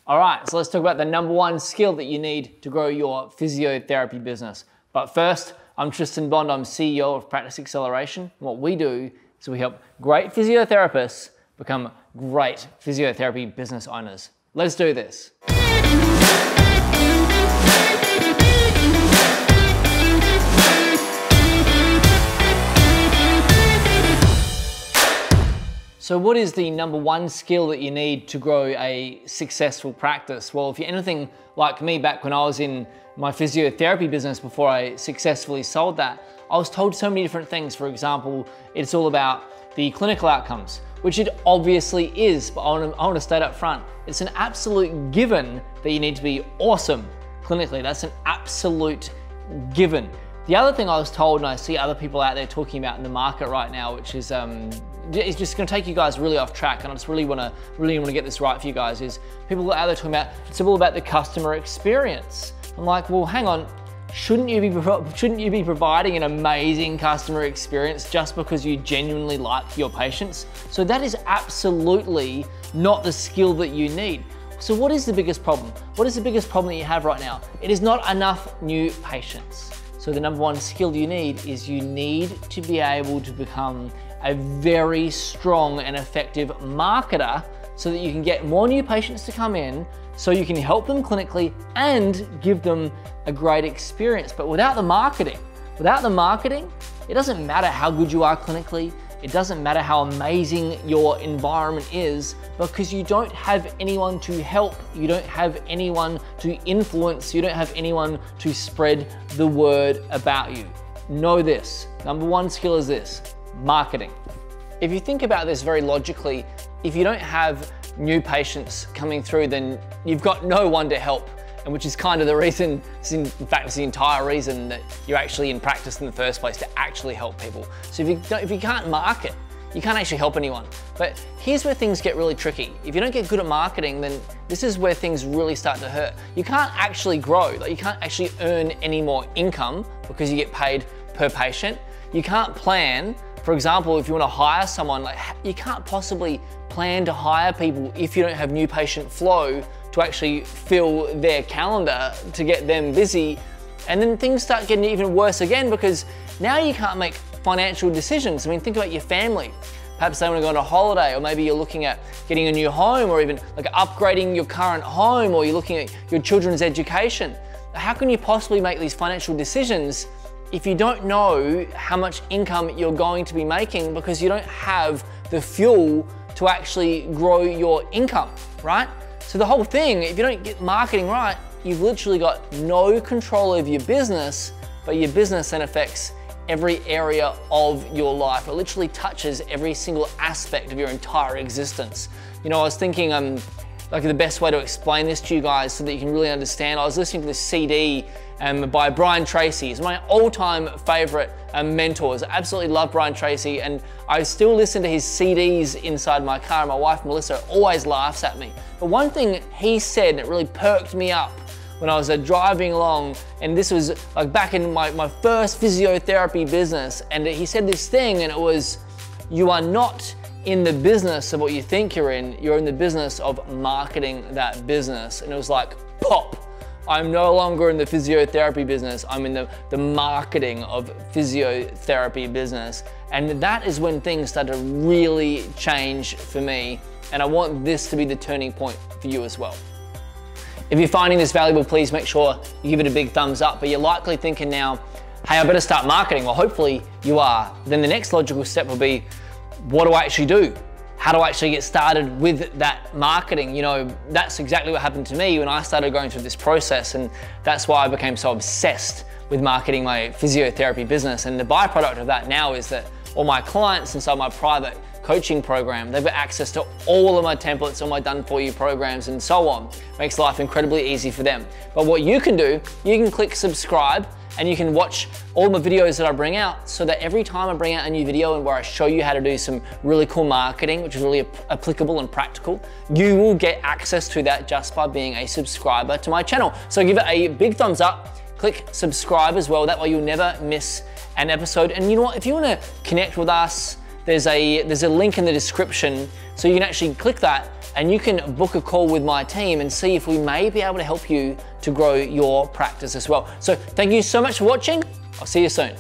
All right, so let's talk about the number one skill that you need to grow your physiotherapy business. But first, I'm Tristan Bond, I'm CEO of Practice Acceleration. What we do is we help great physiotherapists become great physiotherapy business owners. Let's do this. So what is the number one skill that you need to grow a successful practice? Well, if you're anything like me back when I was in my physiotherapy business before I successfully sold that, I was told so many different things. For example, it's all about the clinical outcomes, which it obviously is, but I want to state up front, it's an absolute given that you need to be awesome clinically. That's an absolute given. The other thing I was told, and I see other people out there talking about in the market right now, which is it's just going to take you guys really off track, and I just really want to get this right for you guys, is people out there talking about it's all about the customer experience. I'm like, well, hang on, shouldn't you be providing an amazing customer experience just because you genuinely like your patients? So that is absolutely not the skill that you need. So what is the biggest problem? What is the biggest problem that you have right now? It is not enough new patients. So the number one skill you need is you need to be able to become a very strong and effective marketer so that you can get more new patients to come in, so you can help them clinically and give them a great experience. But without the marketing, it doesn't matter how good you are clinically, it doesn't matter how amazing your environment is, because you don't have anyone to help, you don't have anyone to influence, you don't have anyone to spread the word about you. Know this, number one skill is this, marketing. If you think about this very logically, if you don't have new patients coming through, then you've got no one to help, and which is kind of the reason, in fact, it's the entire reason that you're actually in practice in the first place, to actually help people. So if you can't market, you can't actually help anyone. But here's where things get really tricky. If you don't get good at marketing, then this is where things really start to hurt. You can't actually grow, like you can't actually earn any more income because you get paid per patient. You can't plan. For example, if you want to hire someone, like you can't possibly plan to hire people if you don't have new patient flow to actually fill their calendar to get them busy. And then things start getting even worse again, because now you can't make financial decisions. I mean, think about your family. Perhaps they want to go on a holiday, or maybe you're looking at getting a new home, or even like upgrading your current home, or you're looking at your children's education. How can you possibly make these financial decisions if you don't know how much income you're going to be making, because you don't have the fuel to actually grow your income, right? So the whole thing, if you don't get marketing right, you've literally got no control over your business, but your business then affects every area of your life. It literally touches every single aspect of your entire existence. You know, I was thinking, like the best way to explain this to you guys so that you can really understand, I was listening to this CD by Brian Tracy. He's my all-time favorite mentors. I absolutely love Brian Tracy, and I still listen to his CDs inside my car. My wife Melissa always laughs at me. But one thing he said that really perked me up when I was driving along, and this was like back in my first physiotherapy business, and he said this thing, and it was, you are not in the business of what you think you're in the business of marketing that business. And it was like, pop. I'm no longer in the physiotherapy business, I'm in the marketing of physiotherapy business. And that is when things start to really change for me. And I want this to be the turning point for you as well. If you're finding this valuable, please make sure you give it a big thumbs up. But you're likely thinking now, hey, I better start marketing. Well, hopefully you are. Then the next logical step will be, what do I actually do? How do I actually get started with that marketing? You know, that's exactly what happened to me when I started going through this process, and that's why I became so obsessed with marketing my physiotherapy business. And the byproduct of that now is that all my clients inside my private coaching program, they've got access to all of my templates, all my done-for-you programs, and so on. Makes life incredibly easy for them. But what you can do, you can click subscribe, and you can watch all my videos that I bring out, so that every time I bring out a new video and where I show you how to do some really cool marketing, which is really applicable and practical, you will get access to that just by being a subscriber to my channel. So give it a big thumbs up, click subscribe as well, that way you'll never miss an episode. And you know what, if you wanna connect with us, there's a link in the description, so you can actually click that and you can book a call with my team and see if we may be able to help you to grow your practice as well. So thank you so much for watching. I'll see you soon.